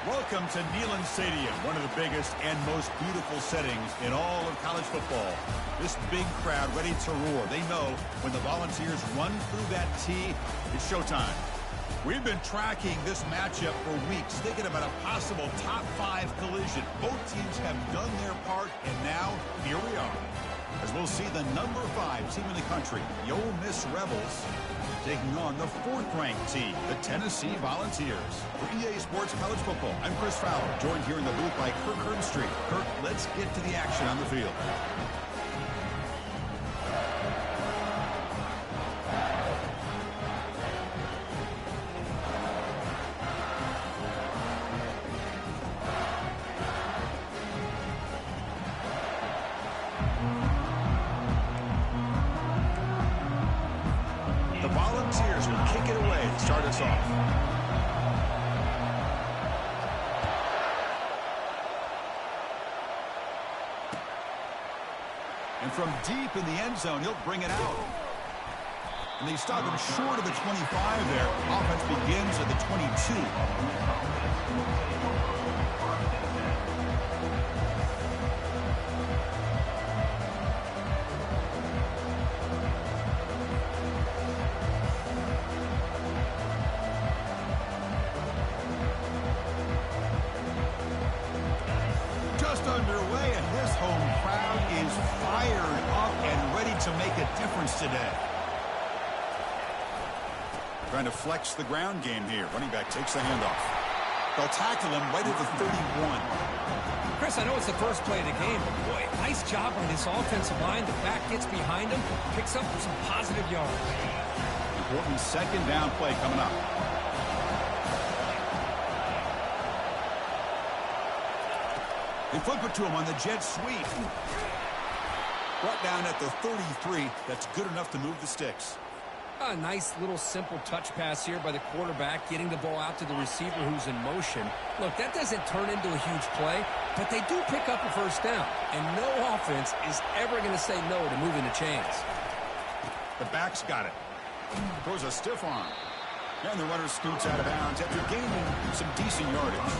Welcome to Neyland Stadium, one of the biggest and most beautiful settings in all of college football. This big crowd ready to roar. They know when the Volunteers run through that tee, it's showtime. We've been tracking this matchup for weeks, thinking about a possible top 5 collision. Both teams have done their part, and now here we are. As we'll see the number 5 team in the country, the Ole Miss Rebels, taking on the 4th-ranked team, the Tennessee Volunteers. For EA Sports College Football, I'm Chris Fowler, joined here in the booth by Kirk Herbstreit. Kirk, let's get to the action on the field. The Volunteers will kick it away to start us off. And from deep in the end zone, he'll bring it out. And they stop him short of the 25 there. Offense begins at the 22. Underway, and this home crowd is fired up and ready to make a difference today. Trying to flex the ground game here. Running back takes the handoff. They'll tackle him right at the 31. Chris, I know it's the first play of the game, but boy, nice job on this offensive line. The back gets behind him, picks up some positive yards. Important second down play coming up. They flip it to him on the jet sweep. Brought down at the 33. That's good enough to move the sticks. A nice little simple touch pass here by the quarterback, getting the ball out to the receiver who's in motion. Look, that doesn't turn into a huge play, but they do pick up a first down. And no offense is ever going to say no to moving the chains. The back's got it. Throws a stiff arm. And the runner scoots out of bounds after gaining some decent yardage.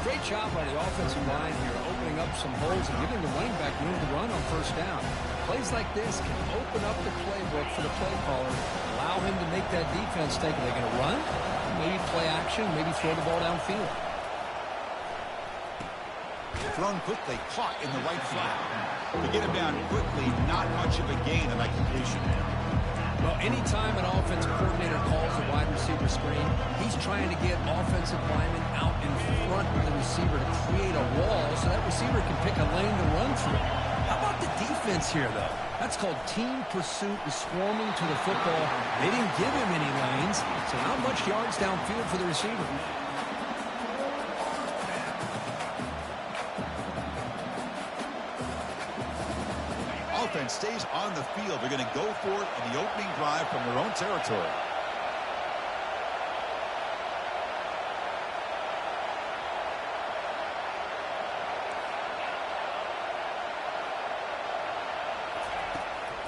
Great job by the offensive line here, opening up some holes and giving the running back room to run on first down. Plays like this can open up the playbook for the play caller, allow him to make that defense think, are they going to run? Maybe play action, maybe throw the ball downfield. Thrown quickly, caught in the right flat. To get him down quickly, not much of a gain on that completion. Well, anytime an offensive coordinator calls a wide receiver screen, he's trying to get offensive linemen out in front of the receiver to create a wall so that receiver can pick a lane to run through. How about the defense here, though? That's called team pursuit and swarming to the football. They didn't give him any lanes, so not much yards downfield for the receiver. Offense stays on the field. They're going to go for it in the opening drive from their own territory.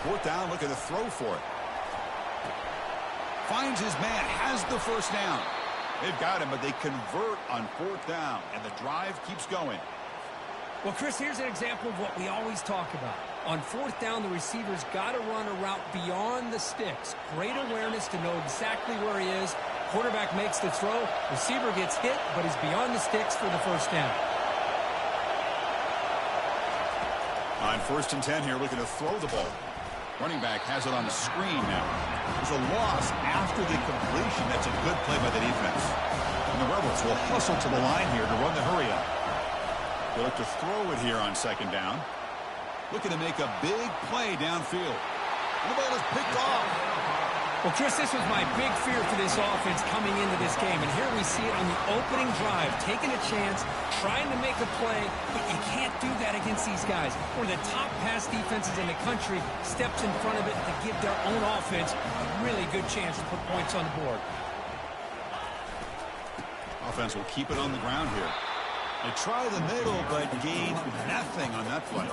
Fourth down, looking to throw for it. Finds his man, has the first down. They've got him, but they convert on fourth down, and the drive keeps going. Well, Chris, here's an example of what we always talk about. On fourth down, the receiver's got to run a route beyond the sticks. Great awareness to know exactly where he is. Quarterback makes the throw. Receiver gets hit, but he's beyond the sticks for the first down. On 1st and 10 here, looking to throw the ball. Running back has it on the screen now. There's a loss after the completion. That's a good play by the defense. And the Rebels will hustle to the line here to run the hurry up. They look to throw it here on 2nd down. Looking to make a big play downfield. And the ball is picked off. Well, Chris, this was my big fear for this offense coming into this game. And here we see it on the opening drive, taking a chance, trying to make a play, but you can't do that against these guys. One of the top pass defenses in the country steps in front of it to give their own offense a really good chance to put points on the board. Offense will keep it on the ground here. They try the middle, but gain nothing on that play.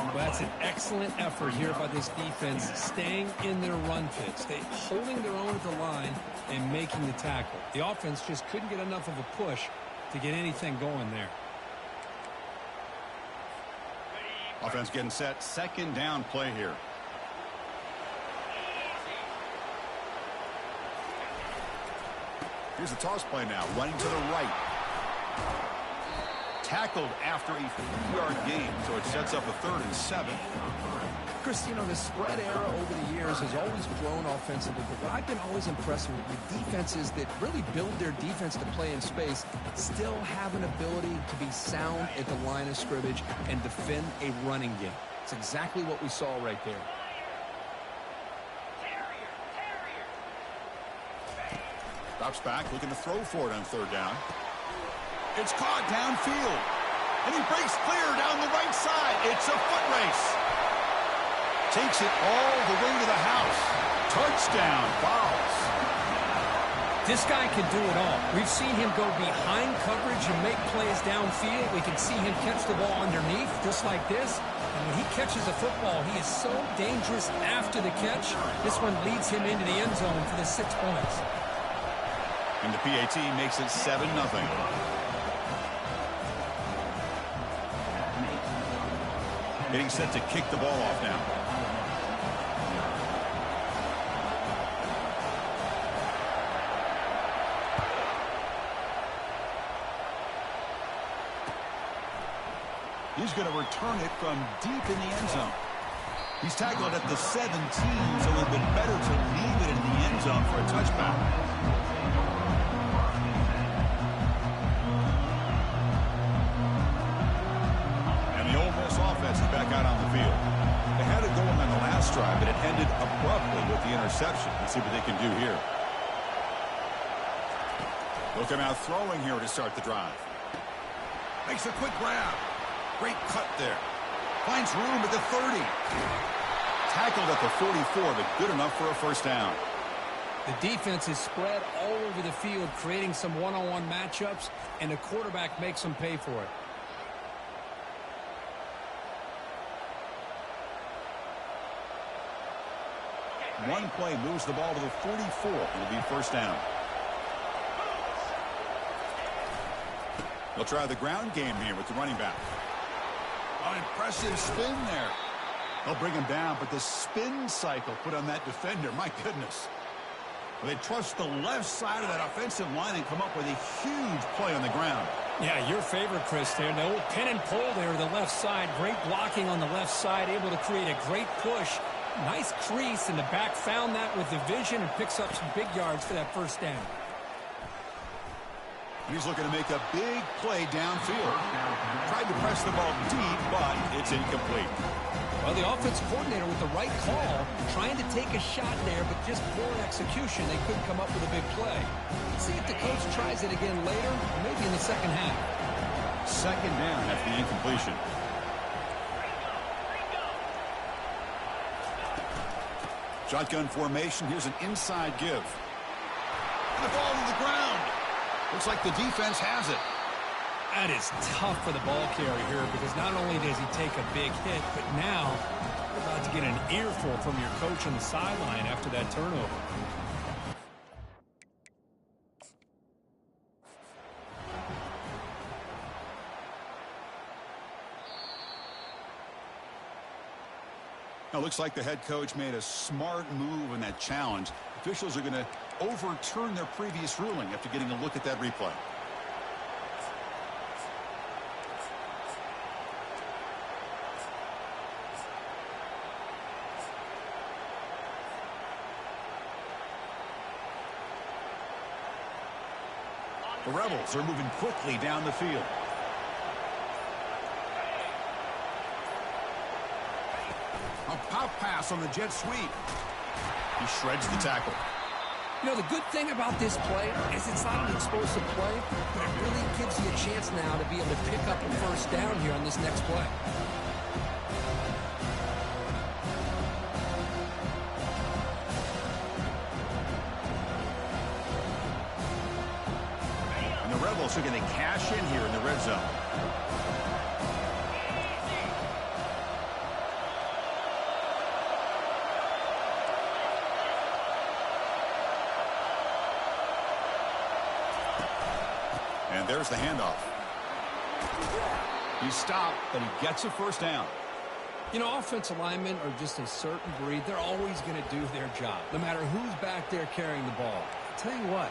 Well, that's an excellent effort here by this defense, staying in their run fits. They holding their own at the line and making the tackle. The offense just couldn't get enough of a push to get anything going there. Offense getting set. Second down play here. Here's the toss play now. Running to the right. Tackled after a 3-yard gain, so it sets up a 3rd and 7. Chris, you know, the spread era over the years has always grown offensively, but what I've been always impressed with defenses that really build their defense to play in space still have an ability to be sound at the line of scrimmage and defend a running game. It's exactly what we saw right there. Drops back, looking to throw for it on 3rd down. It's caught downfield. And he breaks clear down the right side. It's a foot race. Takes it all the way to the house. Touchdown, Fowles. This guy can do it all. We've seen him go behind coverage and make plays downfield. We can see him catch the ball underneath, just like this. And when he catches a football, he is so dangerous after the catch. This one leads him into the end zone for the 6 points. And the PAT makes it 7-0. Getting set to kick the ball off now. He's going to return it from deep in the end zone. He's tackled at the 17, so it would have been better to leave it in the end zone for a touchback. Offense is back out on the field. They had it going on the last drive, but it ended abruptly with the interception. Let's see what they can do here. Look at out throwing here to start the drive. Makes a quick grab. Great cut there. Finds room at the 30. Tackled at the 44, but good enough for a 1st down. The defense is spread all over the field, creating some one-on-one matchups, and the quarterback makes them pay for it. One play moves the ball to the 44. It'll be 1st down. They'll try the ground game here with the running back. An impressive spin there. They'll bring him down, but the spin cycle put on that defender, my goodness. They trust the left side of that offensive line and come up with a huge play on the ground. Yeah, your favorite, Chris, there. The old pin and pull there, the left side. Great blocking on the left side, able to create a great push. Nice crease in the back, found that with the vision and picks up some big yards for that 1st down. He's looking to make a big play downfield. Tried to press the ball deep, but it's incomplete. Well, the offense coordinator with the right call, trying to take a shot there, but just poor execution. They couldn't come up with a big play. Let's see if the coach tries it again later, or maybe in the 2nd half. 2nd down after the incompletion. Shotgun formation. Here's an inside give. And the ball to the ground. Looks like the defense has it. That is tough for the ball carrier here because not only does he take a big hit, but now you're about to get an earful from your coach on the sideline after that turnover. Now, looks like the head coach made a smart move in that challenge. Officials are going to overturn their previous ruling after getting a look at that replay. The Rebels are moving quickly down the field. A pop pass on the jet sweep. He shreds the tackle. You know, the good thing about this play is it's not an explosive play, but it really gives you a chance now to be able to pick up a 1st down here on this next play. And the Rebels are going to cash in here in the red zone. And there's the handoff. He stopped, but he gets a first down. You know, offensive linemen are just a certain breed. They're always going to do their job, no matter who's back there carrying the ball. I'll tell you what,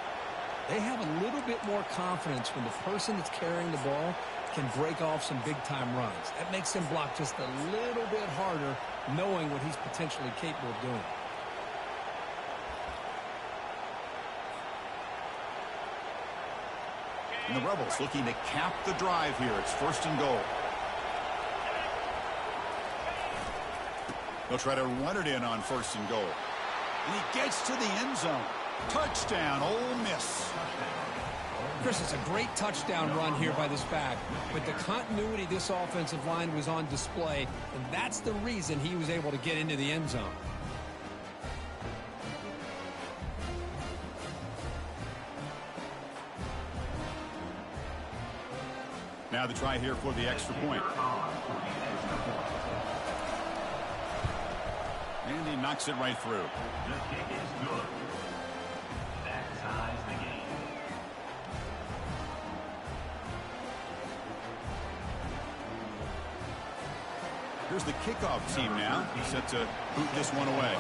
they have a little bit more confidence when the person that's carrying the ball can break off some big-time runs. That makes him block just a little bit harder, knowing what he's potentially capable of doing. And the Rebels looking to cap the drive here. It's 1st and goal. They'll try to run it in on 1st and goal. And he gets to the end zone. Touchdown, Ole Miss. Chris, it's a great touchdown run here by this back, but the continuity of this offensive line was on display, and that's the reason he was able to get into the end zone. Now the try here for the extra point. And he knocks it right through. The kick is good. That ties the game. Here's the kickoff team now. Set to boot this one away.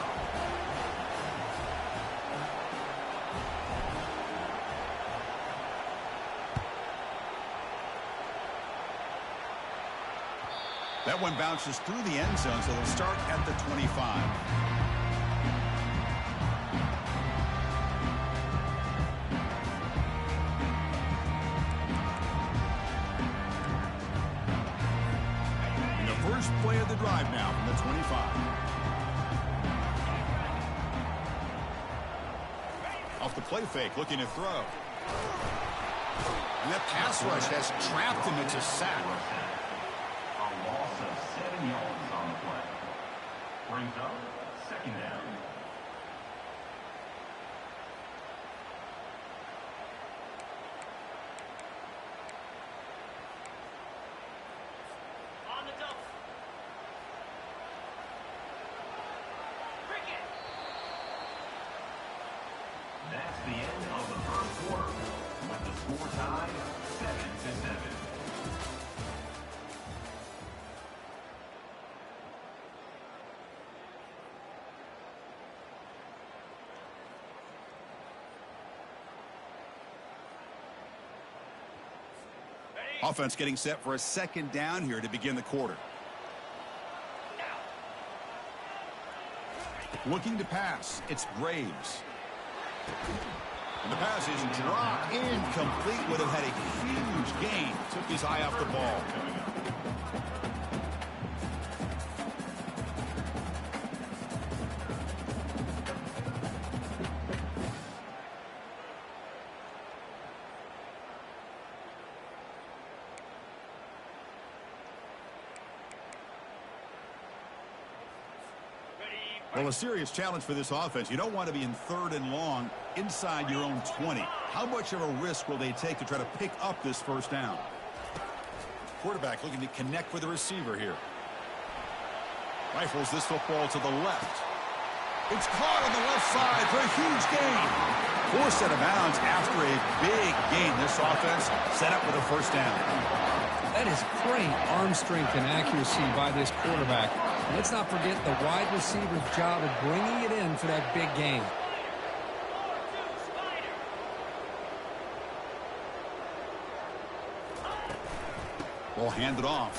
That one bounces through the end zone, so they'll start at the 25. And the first play of the drive now from the 25. Off the play fake, looking to throw. And that pass rush has trapped him. It's a sack. Loss of 7 yards on the play. Brings up 2nd down. On the double. Cricket. That's the end of the 1st quarter. With the score tied 7-7. Offense getting set for a 2nd down here to begin the quarter. Looking to pass. It's Graves. And the pass is dropped incomplete. Would have had a huge gain. Took his eye off the ball. Well, a serious challenge for this offense. You don't want to be in 3rd and long inside your own 20. How much of a risk will they take to try to pick up this 1st down? Quarterback looking to connect with the receiver here. Rifles this football to the left. It's caught on the left side for a huge gain. Forced out of bounds after a big gain. This offense set up with a 1st down. That is great arm strength and accuracy by this quarterback. Let's not forget the wide receiver's job of bringing it in for that big gain. We'll hand it off.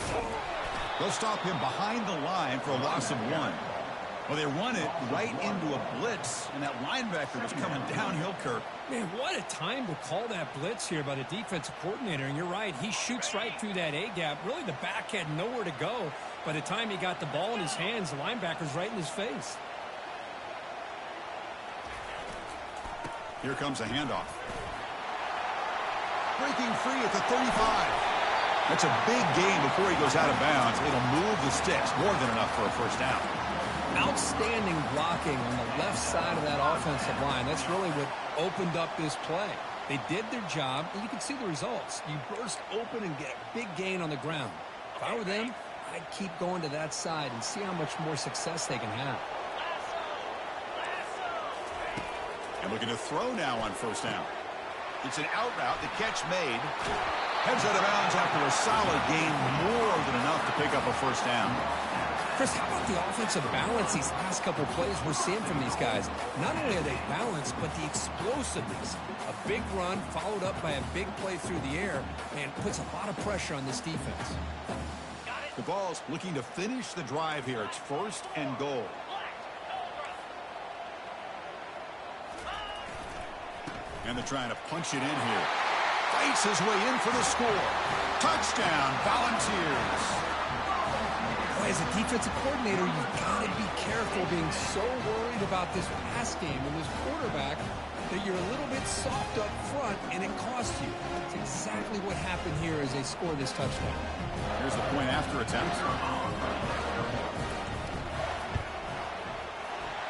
They'll stop him behind the line for a loss of 1. Well, they run it right into a blitz, and that linebacker was coming downhill, Kirk. Man, what a time to call that blitz here by the defensive coordinator. And you're right, he shoots right through that A-gap. Really, the back had nowhere to go. By the time he got the ball in his hands, the linebacker's right in his face. Here comes a handoff. Breaking free at the 35. That's a big gain before he goes out of bounds. It'll move the sticks, more than enough for a 1st down. Outstanding blocking on the left side of that offensive line. That's really what opened up this play. They did their job, and you can see the results. You burst open and get a big gain on the ground. If I were them, I'd keep going to that side and see how much more success they can have. And looking to throw now on 1st down. It's an out route. The catch made. Heads out of bounds after a solid gain, more than enough to pick up a first down. Chris, how about the offensive balance these last couple plays we're seeing from these guys? Not only are they balanced, but the explosiveness. A big run followed up by a big play through the air and puts a lot of pressure on this defense. The ball's looking to finish the drive here. It's 1st and goal. And they're trying to punch it in here. Fights his way in for the score. Touchdown, Volunteers. Boy, as a defensive coordinator, you've got to be careful being so worried about this pass game and this quarterback that you're a little bit soft up front and it costs you. That's exactly what happened here as they score this touchdown. Here's the point after attempt.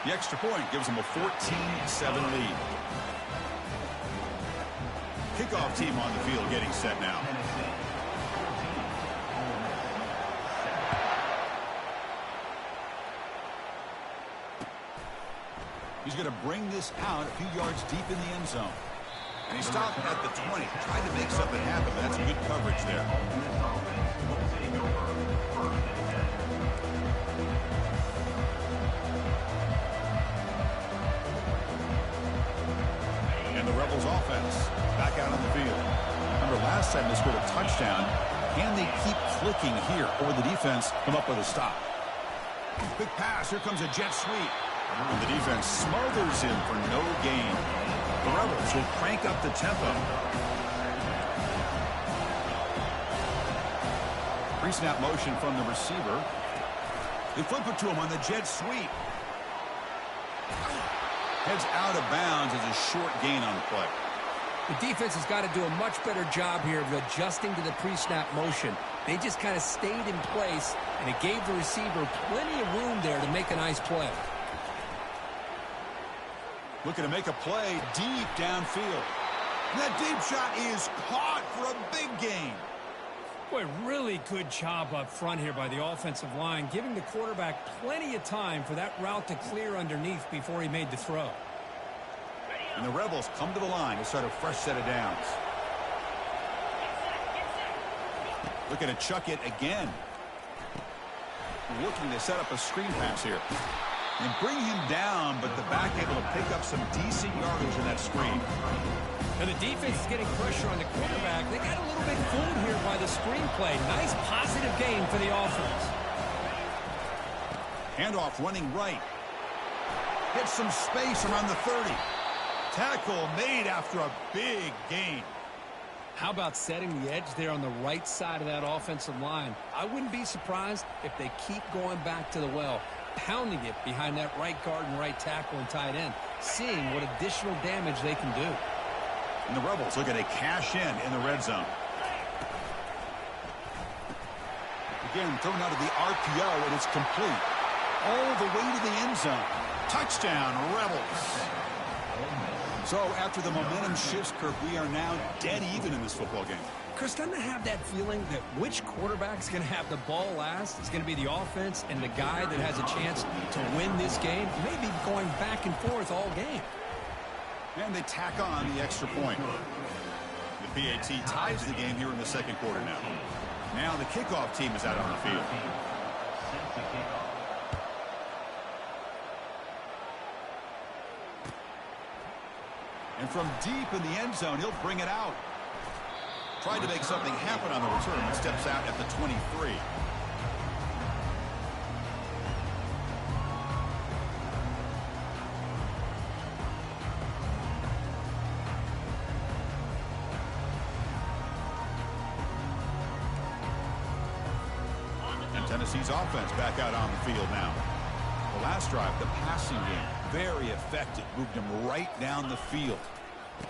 The extra point gives them a 14-7 lead. Kickoff team on the field getting set now. He's going to bring this out a few yards deep in the end zone. And he stopped at the 20, trying to make something happen, but that's good coverage there. And the Rebels offense back out on the field. Remember, last time they scored a touchdown. Can they keep clicking here, or the defense come up with a stop? Quick pass. Here comes a jet sweep. And the defense smothers him for no gain. The Rebels will crank up the tempo. Pre-snap motion from the receiver. They flip it to him on the jet sweep. Heads out of bounds as a short gain on the play. The defense has got to do a much better job here of adjusting to the pre-snap motion. They just kind of stayed in place, and it gave the receiver plenty of room there to make a nice play. Looking to make a play deep downfield. That deep shot is caught for a big gain. Boy, really good job up front here by the offensive line, giving the quarterback plenty of time for that route to clear underneath before he made the throw. And the Rebels come to the line to start a fresh set of downs. Looking to chuck it again. Looking to set up a screen pass here. And bring him down, but the back able to pick up some decent yardage in that screen. And the defense is getting pressure on the quarterback. They got a little bit fooled here by the screen play. Nice positive gain for the offense. Handoff running right. Gets some space around the 30. Tackle made after a big gain. How about setting the edge there on the right side of that offensive line? I wouldn't be surprised if they keep going back to the well, pounding it behind that right guard and right tackle and tight end, seeing what additional damage they can do. And the Rebels looking to cash in the red zone. Again, thrown out of the RPO, and it's complete. All the way to the end zone. Touchdown, Rebels. So after the momentum shifts, Kirk, we are now dead even in this football game. Chris, doesn't it have that feeling that which quarterback's going to have the ball last? It's going to be the offense, and the guy that has a chance to win this game may be going back and forth all game. And they tack on the extra point. The PAT ties the game here in the second quarter now. Now the kickoff team is out on the field. And from deep in the end zone, he'll bring it out. Tried to make something happen on the return and steps out at the 23. And Tennessee's offense back out on the field now. The last drive, the passing game, very effective. Moved him right down the field.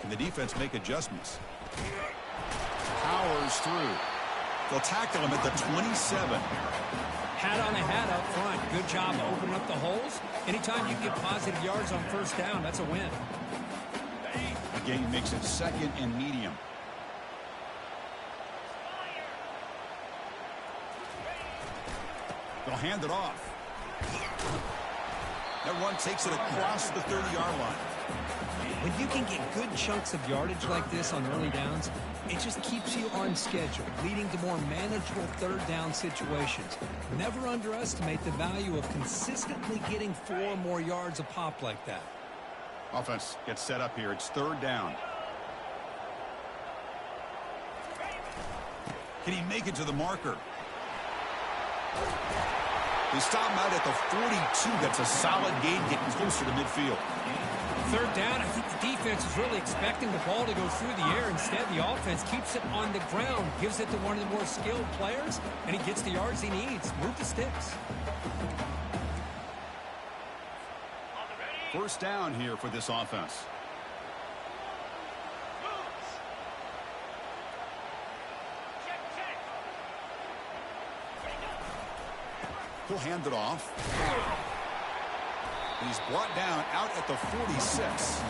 Can the defense make adjustments? Powers through. They'll tackle him at the 27. Hat on a hat up front. Good job opening up the holes. Anytime you get positive yards on first down, that's a win. The game makes it second and medium. They'll hand it off. That run takes it across the 30-yard line. When you can get good chunks of yardage like this on early downs, it just keeps you on schedule, leading to more manageable third down situations. Never underestimate the value of consistently getting 4 or more yards a pop like that. Offense gets set up here. It's third down. Can he make it to the marker? They stop him out at the 42. That's a solid gain, getting closer to midfield. Third down, I think the defense is really expecting the ball to go through the air. Instead, the offense keeps it on the ground, gives it to one of the more skilled players, and he gets the yards he needs. Move the sticks. First down here for this offense. He'll hand it off. He's brought down out at the 46.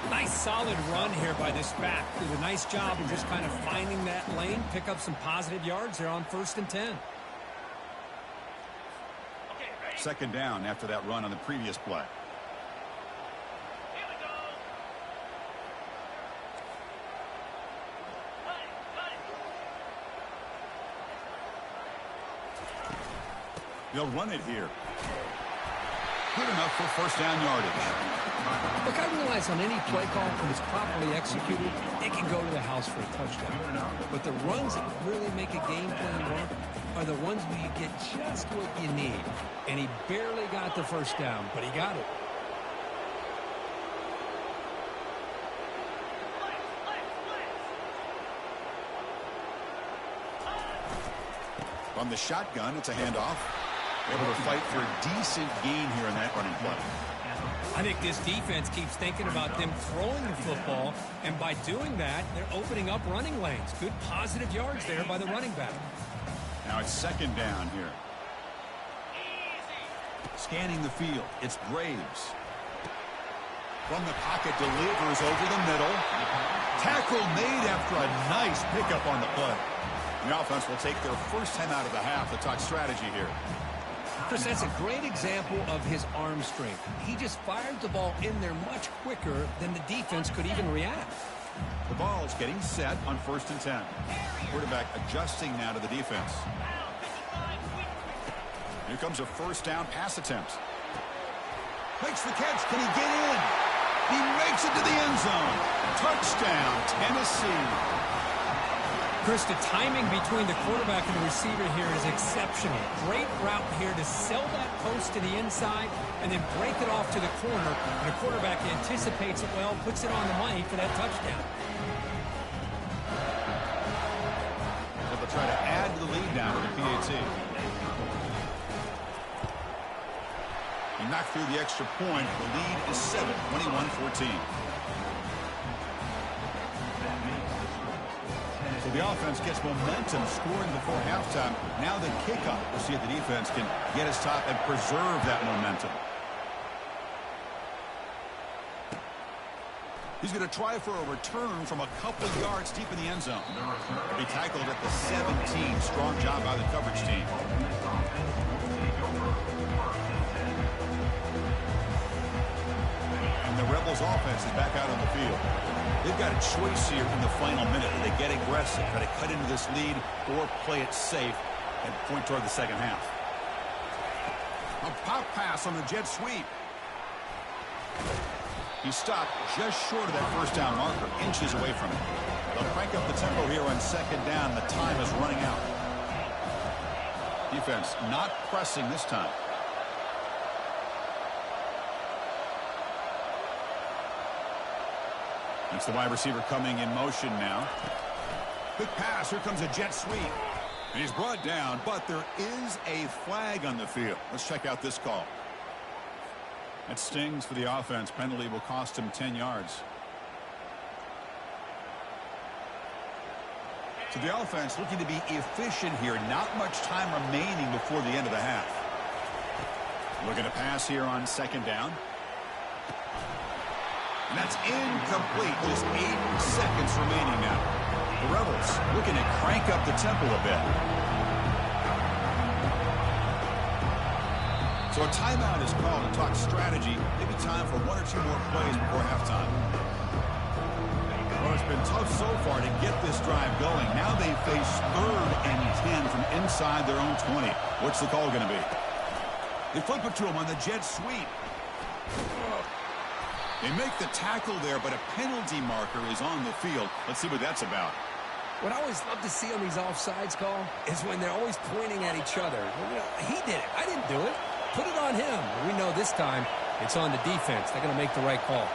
Nice solid run here by this back. Did a nice job of just kind of finding that lane, pick up some positive yards there on 1st and 10. Second down after that run on the previous play. They'll run it here. Good enough for first down yardage. Look, I realize on any play call, when it's properly executed, it can go to the house for a touchdown. But the runs that really make a game plan work are the ones where you get just what you need. And he barely got the first down, but he got it. From the shotgun, it's a handoff. Able to fight for a decent gain here in that running play. I think this defense keeps thinking about them throwing the football, and by doing that, they're opening up running lanes. Good positive yards there by the running back. Now it's second down here. Scanning the field, it's Graves. From the pocket, delivers over the middle. Tackle made after a nice pickup on the play. The offense will take their first time out of the half to talk strategy here. Chris, that's a great example of his arm strength. He just fired the ball in there much quicker than the defense could even react. The ball's getting set on 1st and 10. Quarterback adjusting now to the defense. Here comes a first down pass attempt. Makes the catch. Can he get in? He makes it to the end zone. Touchdown, Tennessee. Chris, the timing between the quarterback and the receiver here is exceptional. Great route here to sell that post to the inside and then break it off to the corner. And the quarterback anticipates it well, puts it on the money for that touchdown. So they'll try to add to the lead now with the PAT. He knocked through the extra point. The lead is 7, 21-14. So the offense gets momentum, scoring before halftime. Now the kickoff. We'll see if the defense can get his top and preserve that momentum. He's going to try for a return from a couple yards deep in the end zone. He'll be tackled at the 17. Strong job by the coverage team. And the Rebels offense is back out on the field. They've got a choice here in the final minute. They get aggressive, try to cut into this lead, or play it safe and point toward the second half. A pop pass on the jet sweep. He stopped just short of that first down marker, inches away from it. They'll crank up the tempo here on second down. The time is running out. Defense not pressing this time. It's the wide receiver coming in motion now. Quick pass. Here comes a jet sweep. And he's brought down, but there is a flag on the field. Let's check out this call. That stings for the offense. Penalty will cost him 10 yards. So the offense looking to be efficient here. Not much time remaining before the end of the half. Looking to pass here on second down. And that's incomplete. Just 8 seconds remaining now. The Rebels looking to crank up the tempo a bit. So a timeout is called to talk strategy. Maybe time for one or two more plays before halftime. Well, it's been tough so far to get this drive going. Now they face 3rd and 10 from inside their own 20. What's the call going to be? They flip it to him on the jet sweep. They make the tackle there, but a penalty marker is on the field. Let's see what that's about. What I always love to see on these offsides call is when they're always pointing at each other. Well, you know, he did it. I didn't do it. Put it on him. We know this time it's on the defense. They're going to make the right call.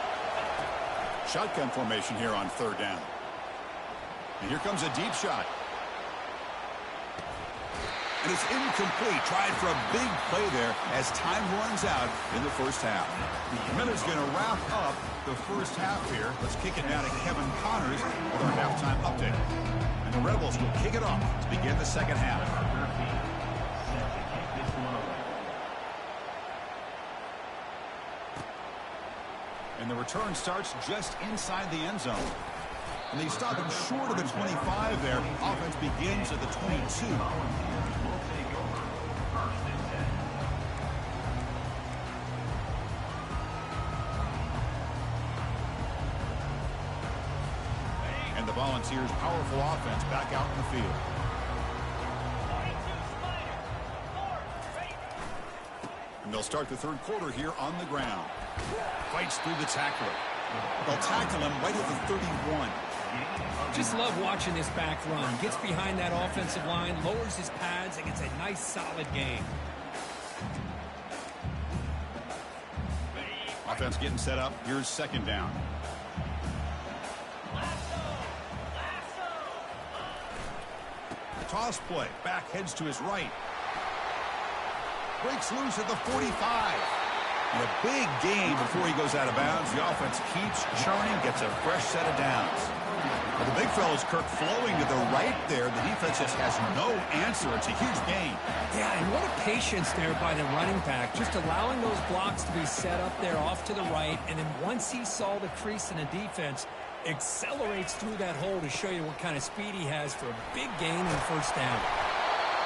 Shotgun formation here on 3rd down. And here comes a deep shot. And it's incomplete. Tried for a big play there as time runs out in the first half. Miller's going to wrap up the first half here. Let's kick it now to Kevin Connors with our halftime update. And the Rebels will kick it off to begin the second half. And the return starts just inside the end zone. And they stop him short of the 25 there. Offense begins at the 22. And the Volunteers' powerful offense back out in the field. And they'll start the 3rd quarter here on the ground. Fights through the tackler. They'll tackle him right at the 31. Just love watching this back run. Gets behind that offensive line, lowers his pads, and gets a nice solid gain. Offense getting set up. Here's 2nd down. Toss play. Back heads to his right. Breaks loose at the 45. And a big gain before he goes out of bounds. The offense keeps churning, gets a fresh set of downs. Well, the big fella's Kirk flowing to the right there. The defense just has no answer. It's a huge gain. Yeah, and what a patience there by the running back. Just allowing those blocks to be set up there off to the right. And then once he saw the crease in the defense, accelerates through that hole to show you what kind of speed he has for a big gain in first down.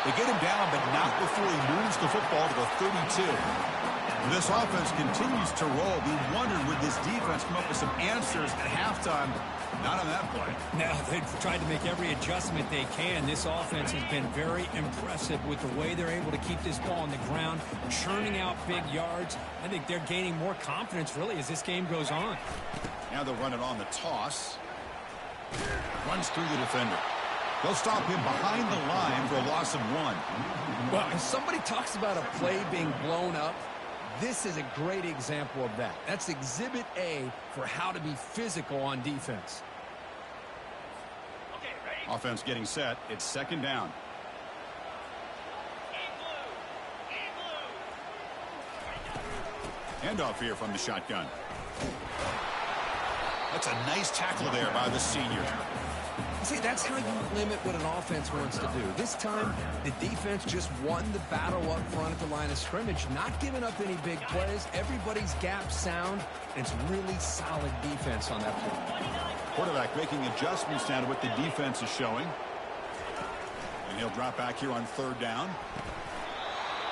They get him down, but not before he moves the football to the 32. This offense continues to roll. We wondered, would this defense come up with some answers at halftime? Not on that play. Now, they've tried to make every adjustment they can. This offense has been very impressive with the way they're able to keep this ball on the ground, churning out big yards. I think they're gaining more confidence, really, as this game goes on. Now they'll run it on the toss. Runs through the defender. They'll stop him behind the line for a loss of 1. Well, if somebody talks about a play being blown up, this is a great example of that. That's Exhibit A for how to be physical on defense. Okay, ready? Offense getting set. It's 2nd down. Handoff here from the shotgun. That's a nice tackle there by the senior. See, that's how you limit what an offense wants to do. This time, the defense just won the battle up front at the line of scrimmage, not giving up any big plays. Everybody's gap sound, and it's really solid defense on that play. Quarterback making adjustments now to what the defense is showing. And he'll drop back here on 3rd down.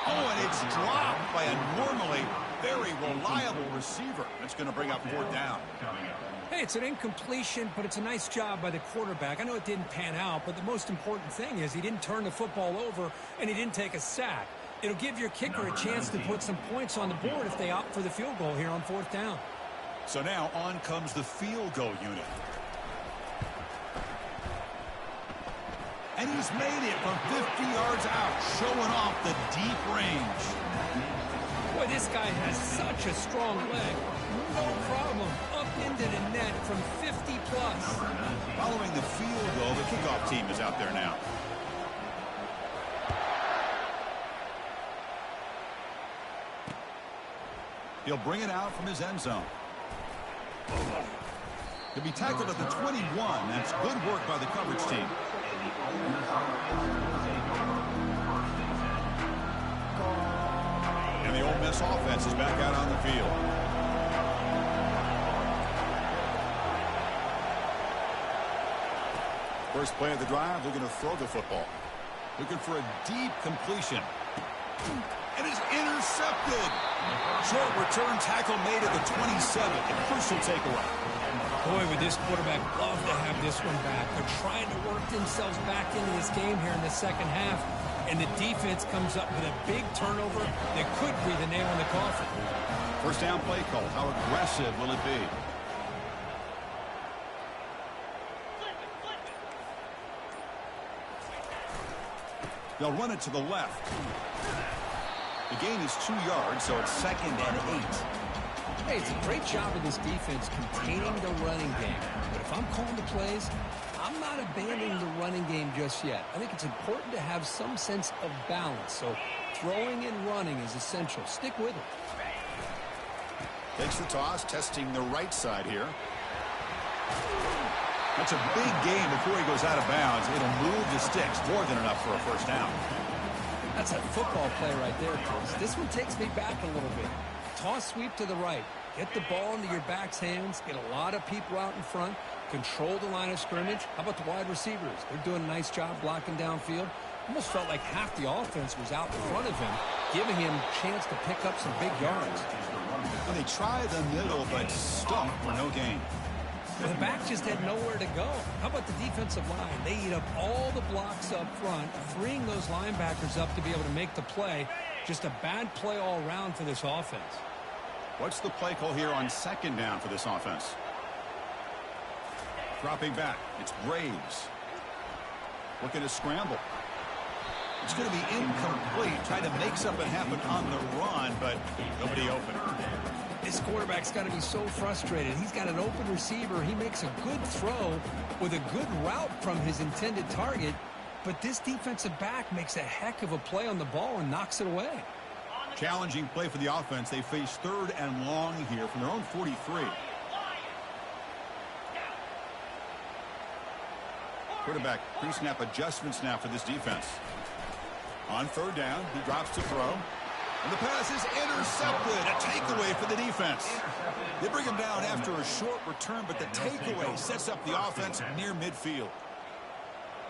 Oh, and it's dropped by a normally very reliable receiver. That's going to bring up 4th down. Hey, it's an incompletion, but it's a nice job by the quarterback. I know it didn't pan out, but the most important thing is he didn't turn the football over and he didn't take a sack. It'll give your kicker a chance to put some points on the board if they opt for the field goal here on 4th down. So now on comes the field goal unit. And he's made it from 50 yards out, showing off the deep range. Boy, this guy has such a strong leg. No problem. Up into the net from 50 plus. Following the field goal, the kickoff team is out there now. He'll bring it out from his end zone. He'll be tackled at the 21. That's good work by the coverage team. And the Ole Miss offense is back out on the field. First play of the drive, looking to throw the football. Looking for a deep completion. and is intercepted. Short return tackle made at the 27. A crucial takeaway. Boy, would this quarterback love to have this one back. They're trying to work themselves back into this game here in the second half, and the defense comes up with a big turnover that could be the nail in the coffin. First down play call. How aggressive will it be? They'll run it to the left. The gain is 2 yards, so it's 2nd and 8. Hey, it's a great job of this defense containing the running game. But if I'm calling the plays, I'm not abandoning the running game just yet. I think it's important to have some sense of balance. So throwing and running is essential. Stick with it. Takes the toss, testing the right side here. That's a big gain before he goes out of bounds. It'll move the sticks, more than enough for a first down. That's a football play right there, Chris. This one takes me back a little bit. Toss sweep to the right. Get the ball into your back's hands. Get a lot of people out in front. Control the line of scrimmage. How about the wide receivers? They're doing a nice job blocking downfield. Almost felt like half the offense was out in front of him, giving him a chance to pick up some big yards. Well, they try the middle, but stuck for no gain. The back just had nowhere to go. How about the defensive line? They eat up all the blocks up front, freeing those linebackers up to be able to make the play. Just a bad play all around for this offense. What's the play call here on 2nd down for this offense? Dropping back. It's Braves. Looking to scramble. It's going to be incomplete. Trying to make something happen on the run, but nobody open. This quarterback's got to be so frustrated. He's got an open receiver. He makes a good throw with a good route from his intended target, but this defensive back makes a heck of a play on the ball and knocks it away. Challenging play for the offense. They face 3rd and long here from their own 43. Quarterback pre-snap adjustments now for this defense. On 3rd down, he drops to throw. And the pass is intercepted. A takeaway for the defense. They bring him down after a short return, but the takeaway sets up the offense near midfield.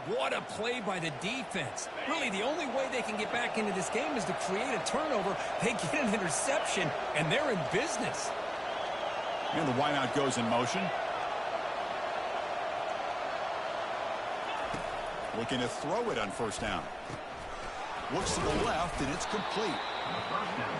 What a play by the defense. Really, the only way they can get back into this game is to create a turnover. They get an interception, and they're in business. And the wideout goes in motion. Looking to throw it on 1st down. Looks to the left, and it's complete.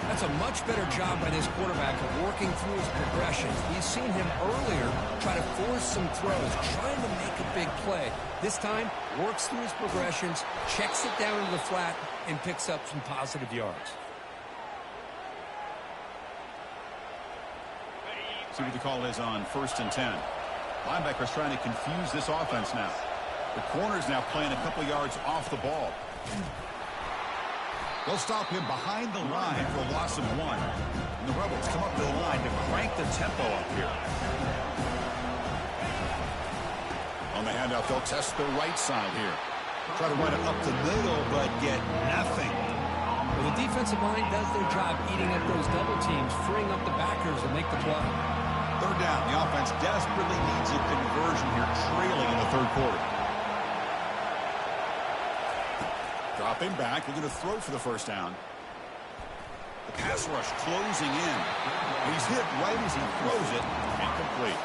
That's a much better job by this quarterback of working through his progressions. We've seen him earlier try to force some throws, trying to make a big play. This time, works through his progressions, checks it down into the flat, and picks up some positive yards. See what the call is on 1st and 10. Linebacker's trying to confuse this offense now. The corner's now playing a couple yards off the ball. They'll stop him behind the line for a loss of 1. And the Rebels come up to the line to crank the tempo up here. On the handoff, they'll test the right side here. Try to run it up the middle, but get nothing. Well, the defensive line does their job eating up those double teams, freeing up the backers to make the play. 3rd down. The offense desperately needs a conversion here, trailing in the 3rd quarter. Dropping back, looking to throw for the 1st down. The pass rush closing in. He's hit right as he throws it. Incomplete.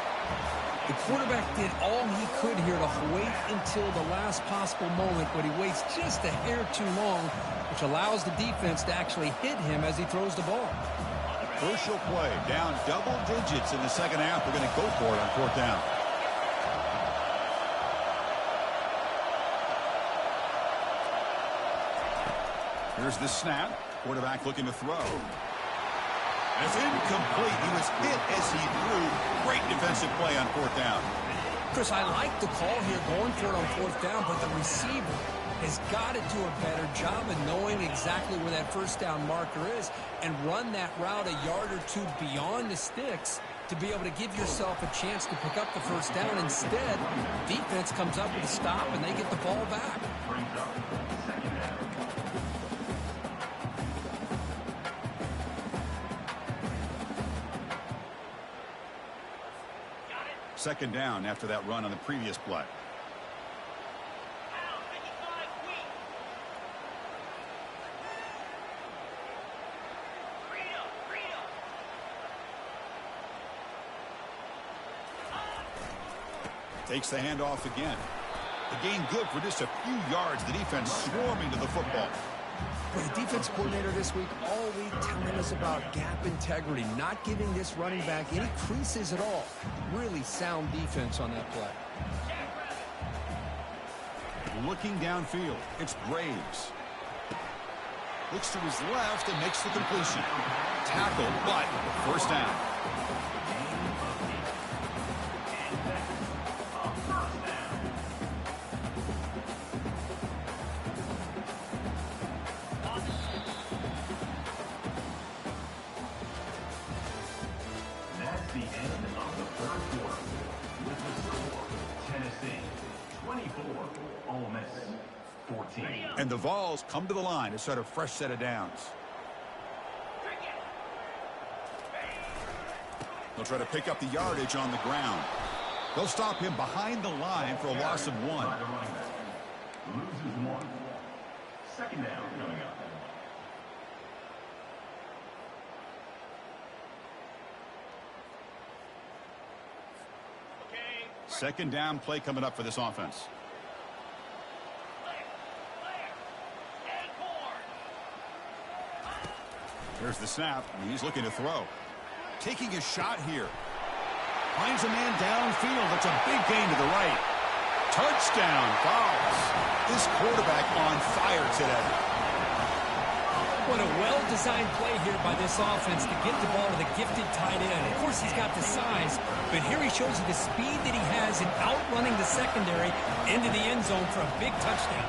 The quarterback did all he could here to wait until the last possible moment, but he waits just a hair too long, which allows the defense to actually hit him as he throws the ball. Crucial play. Down double digits in the 2nd half. They're going to go for it on 4th down. Here's the snap. Quarterback looking to throw. And it's incomplete. He was hit as he threw. Great defensive play on 4th down. Chris, I like the call here going for it on 4th down, but the receiver has got to do a better job of knowing exactly where that 1st down marker is and run that route a yard or 2 beyond the sticks to be able to give yourself a chance to pick up the 1st down. Instead, defense comes up with a stop and they get the ball back. Second down after that run on the previous play. Takes the handoff again. The gain good for just a few yards. The defense swarming to the football. Well, the defense coordinator this week all week telling us about gap integrity, not giving this running back any creases at all. Really sound defense on that play. Looking downfield, it's Graves. Looks to his left and makes the completion. Tackle, but first down. That's the end of the third quarter. With the score, Tennessee 24, Ole Miss 14. And the Vols come to the line to start a fresh set of downs. They'll try to pick up the yardage on the ground. They'll stop him behind the line for a loss of 1. Loses 1. Second down coming up. Second down play coming up for this offense. There's the snap, and he's looking to throw. Taking a shot here. Finds a man downfield. That's a big gain to the right. Touchdown, Vols. This quarterback on fire today. What a well-designed play here by this offense to get the ball to the gifted tight end. Of course, he's got the size, but here he shows you the speed that he has in outrunning the secondary into the end zone for a big touchdown.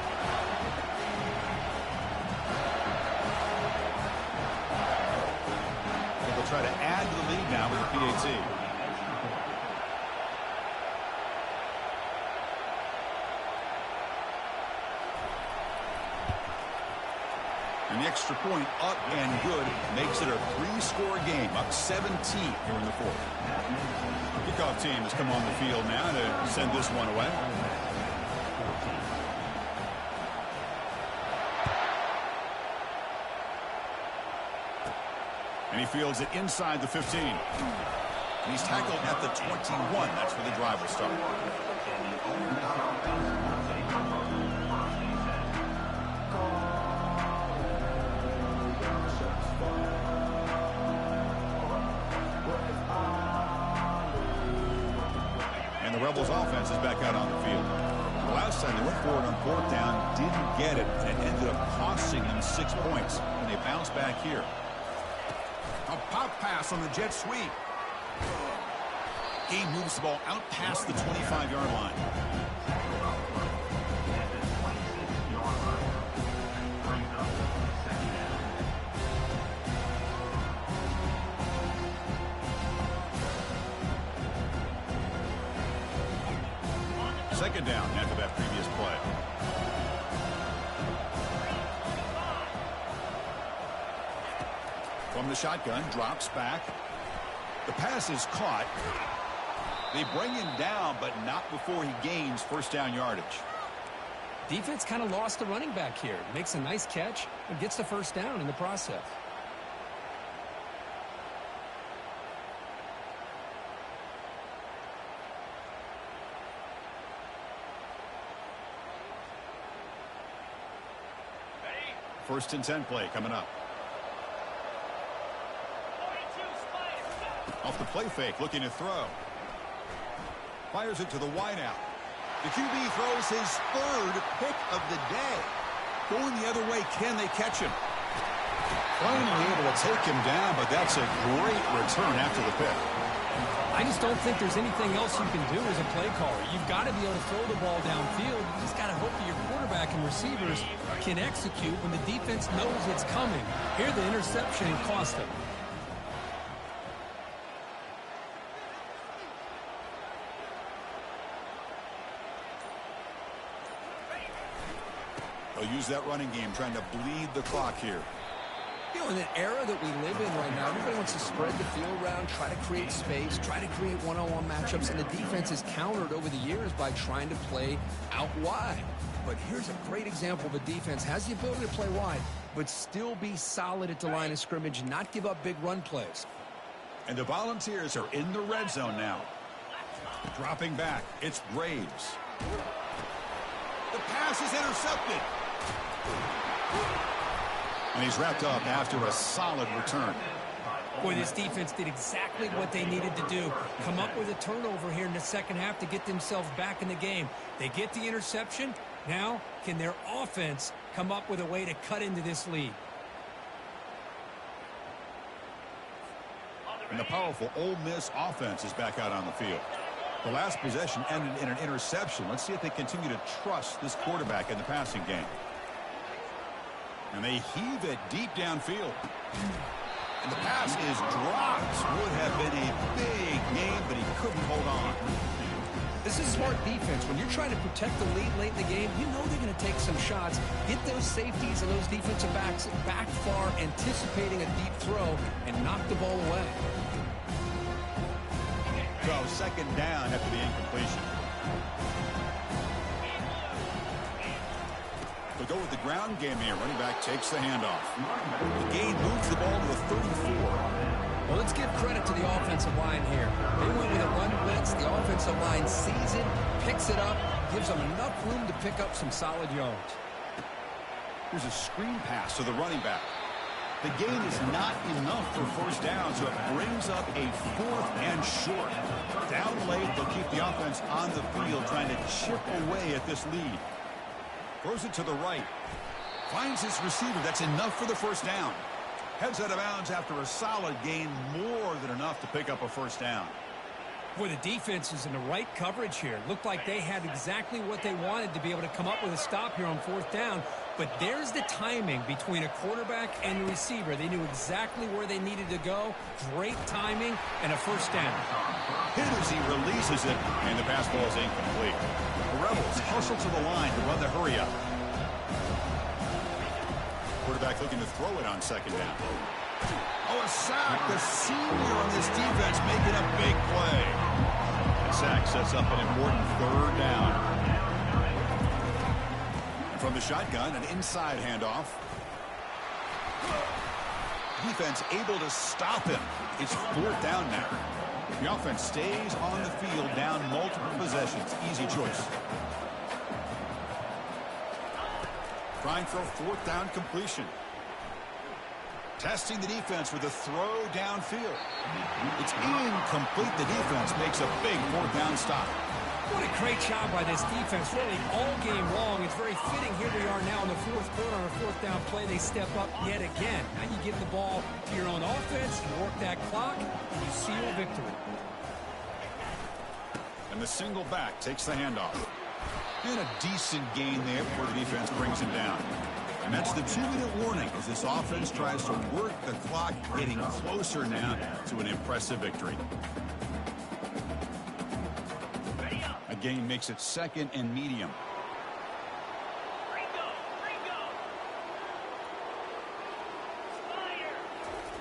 They'll try to add to the lead now with the PAT. And the extra point up and good makes it a 3-score game, up 17 here in the fourth. Kickoff team has come on the field now to send this one away. And he fields it inside the 15. And he's tackled at the 21. That's where the drive will start. And the Rebels offense is back out on the field. Last time they went for it on fourth down, didn't get it, and it ended up costing them 6 points. And they bounce back here. A pop pass on the jet sweep. Game moves the ball out past the 25-yard line. Second down after that previous play. From the shotgun, drops back. The pass is caught. They bring him down, but not before he gains first down yardage. Defense kind of lost the running back here. Makes a nice catch and gets the first down in the process. First and 10 play coming up. Off the play fake, looking to throw. Fires it to the wideout. The QB throws his third pick of the day. Going the other way, can they catch him? Finally able to take him down, but that's a great return after the pick. I just don't think there's anything else you can do as a play caller. You've got to be able to throw the ball downfield. You just got to hope that your quarterback and receivers can execute when the defense knows it's coming. Here, the interception cost them. They'll use that running game, trying to bleed the clock here. You know, in the era that we live in right now, everybody wants to spread the field around, try to create space, try to create one-on-one matchups, and the defense is countered over the years by trying to play out wide. But here's a great example of a defense has the ability to play wide, but still be solid at the line of scrimmage, not give up big run plays. And the Volunteers are in the red zone now. Dropping back, it's Braves. The pass is intercepted. And he's wrapped up after a solid return. Boy, this defense did exactly what they needed to do. Come up with a turnover here in the second half to get themselves back in the game. They get the interception. Now, can their offense come up with a way to cut into this lead? And the powerful Ole Miss offense is back out on the field. The last possession ended in an interception. Let's see if they continue to trust this quarterback in the passing game. And they heave it deep downfield. And the pass is dropped. Would have been a big game, but he couldn't hold on. This is smart defense. When you're trying to protect the lead late in the game, you know they're going to take some shots, get those safeties and those defensive backs back far, anticipating a deep throw, and knock the ball away. So second down after the incompletion. They'll go with the ground game here. Running back takes the handoff. The gain moves the ball to the 34. Well, let's give credit to the offensive line here. They went with a run blitz. The offensive line sees it, picks it up, gives them enough room to pick up some solid yards. Here's a screen pass to the running back. The gain is not enough for first down, so it brings up a 4th and short. Down late, they'll keep the offense on the field, trying to chip away at this lead. Throws it to the right. Finds his receiver. That's enough for the first down. Heads out of bounds after a solid gain, more than enough to pick up a first down. Boy, the defense is in the right coverage here. Looked like they had exactly what they wanted to be able to come up with a stop here on 4th down. But there's the timing between a quarterback and the receiver. They knew exactly where they needed to go. Great timing and a first down. Hit as he releases it, and the pass ball is incomplete. The Rebels hustle to the line to run the hurry up. Quarterback looking to throw it on second down. Oh, a sack. The senior on this defense making a big play. The sack sets up an important 3rd down. From the shotgun, an inside handoff. Defense able to stop him. It's 4th down now. The offense stays on the field, down multiple possessions. Easy choice. Trying for a 4th down completion. Testing the defense with a throw downfield. It's incomplete. The defense makes a big 4th down stop. What a great job by this defense, really all game long. It's very fitting. Here we are now in the 4th quarter on a 4th down play. They step up yet again. Now you give the ball to your own offense, you work that clock, and you seal victory. And the single back takes the handoff. And a decent gain there before the defense brings him down. And that's the 2-minute warning as this offense tries to work the clock, getting closer now to an impressive victory. A gain makes it 2nd and medium.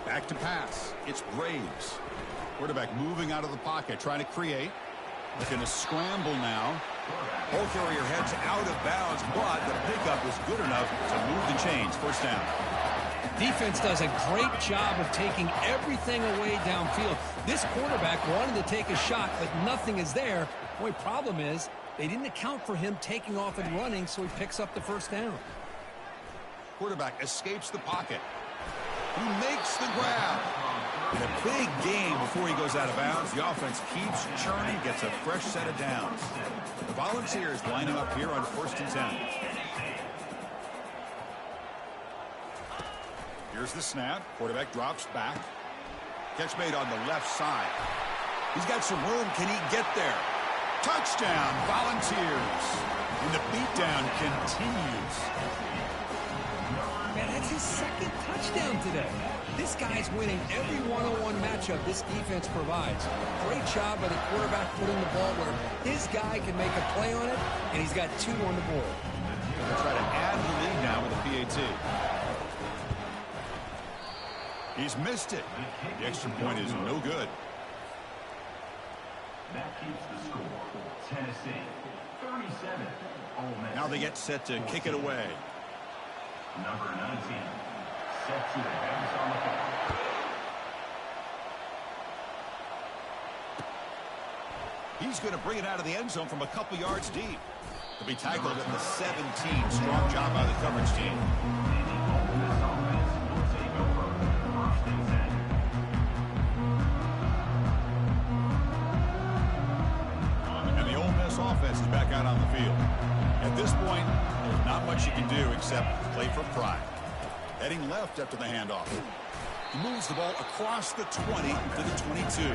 Back to pass. It's Braves. Quarterback moving out of the pocket, trying to create. Looking to scramble now. Ball carrier heads out of bounds, but the pickup was good enough to move the chains. First down. Defense does a great job of taking everything away downfield. This quarterback wanted to take a shot, but nothing is there. Boy, problem is they didn't account for him taking off and running, so he picks up the first down. Quarterback escapes the pocket. He makes the grab. And a big gain before he goes out of bounds. The offense keeps churning, gets a fresh set of downs. The Volunteers lining up here on 1st and 10. Here's the snap. Quarterback drops back. Catch made on the left side. He's got some room. Can he get there? Touchdown, Volunteers. And the beatdown continues. Man, that's his 2nd touchdown today. This guy's winning every one-on-one matchup this defense provides. Great job by the quarterback putting the ball where his guy can make a play on it, and he's got 2 on the board. They'll try to add the lead now with a PAT. He's missed it. The extra point is no good. That keeps the score. Tennessee, 37. Ole Miss. Now they get set to kick it away. Number 19. Set to the heads on the ball. he's going to bring it out of the end zone from a couple yards deep. He'll be tackled at the 17. Strong job by the coverage team. And the Ole Miss offense is back out on the field. At this point, there's not much you can do except play for pride. Heading left after the handoff. He moves the ball across the 20 to the 22.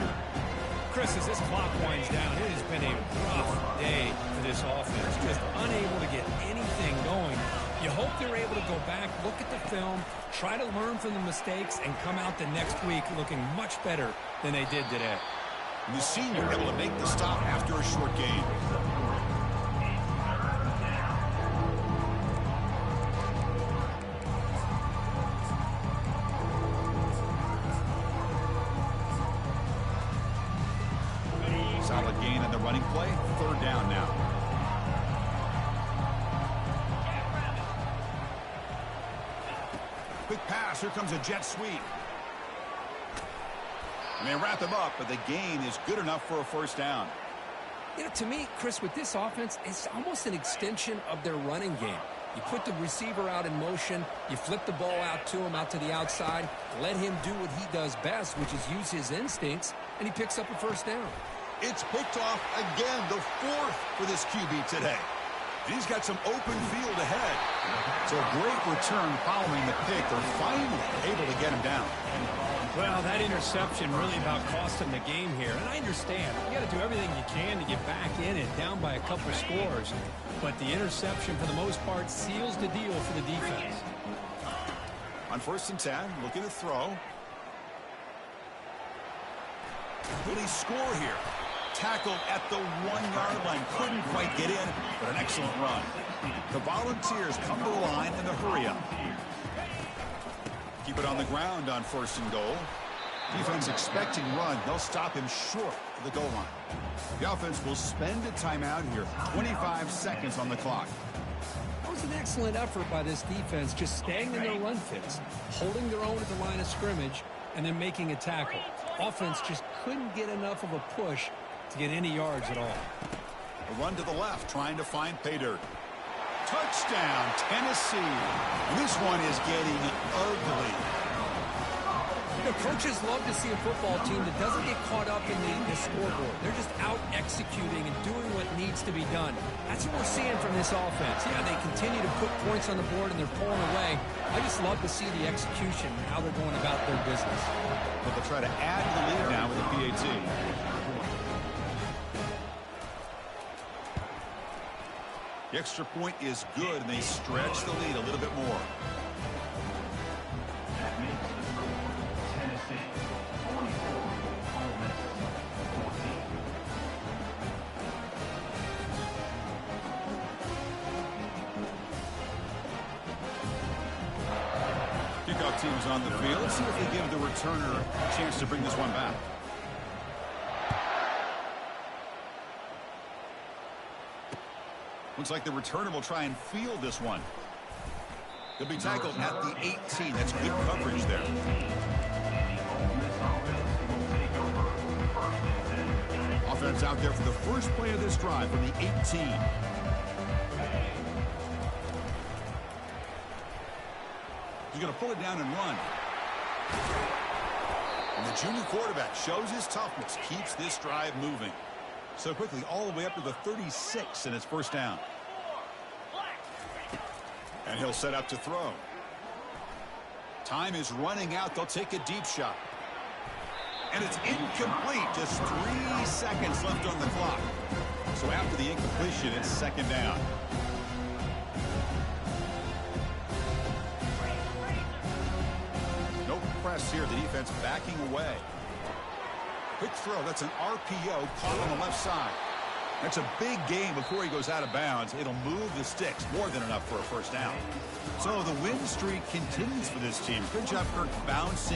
Chris, as this clock winds down, it has been a rough day for this offense. Just unable to get anything going. You hope they're able to go back, look at the film, try to learn from the mistakes, and come out the next week looking much better than they did today. And the senior able to make the stop after a short gain. Solid gain in the running play. Third down now. Quick pass. Here comes a jet sweep. And they wrap him up, but the gain is good enough for a first down. You know, to me, Chris, with this offense, it's almost an extension of their running game. You put the receiver out in motion, you flip the ball out to him, out to the outside, let him do what he does best, which is use his instincts, and he picks up a first down. It's picked off again, the fourth for this QB today. And he's got some open field ahead. So a great return following the pick. They're finally able to get him down. Well, that interception really about cost him the game here. And I understand. You got to do everything you can to get back in and down by a couple scores. But the interception, for the most part, seals the deal for the defense. On 1st and 10, looking to throw. Will he score here? Tackled at the 1-yard line. Couldn't quite get in, but an excellent run. The Volunteers come to the line in the hurry-up. Keep it on the ground on 1st and goal. Defense expecting run. They'll stop him short of the goal line. The offense will spend a timeout here. 25 seconds on the clock. That was an excellent effort by this defense, just staying in their run fits, holding their own at the line of scrimmage, and then making a tackle. Offense just couldn't get enough of a push to get any yards at all. A run to the left, trying to find pay dirt. Touchdown, Tennessee. And this one is getting ugly. You know, coaches love to see a football team that doesn't get caught up in the scoreboard. They're just out executing and doing what needs to be done. That's what we're seeing from this offense. Yeah, they continue to put points on the board and they're pulling away. I just love to see the execution and how they're going about their business. But they'll try to add the lead now with a PAT. The extra point is good, and they stretch the lead a little bit more. That makes the score Tennessee 44, Ole Miss 14. Kickoff team's on the field. Let's see if they give the returner a chance to bring this one back. Looks like the returner will try and field this one. He'll be tackled at the 18. That's good coverage there. Offense out there for the first play of this drive from the 18. He's going to pull it down and run. And the junior quarterback shows his toughness, keeps this drive moving. So quickly, all the way up to the 36, and it's first down. And he'll set up to throw. Time is running out. They'll take a deep shot. And it's incomplete. Just 3 seconds left on the clock. So after the incompletion, it's second down. No press here. The defense backing away. Quick throw. That's an RPO caught on the left side. That's a big gain before he goes out of bounds. It'll move the sticks. More than enough for a first down. So the win streak continues for this team. Good job, Kirk, bouncing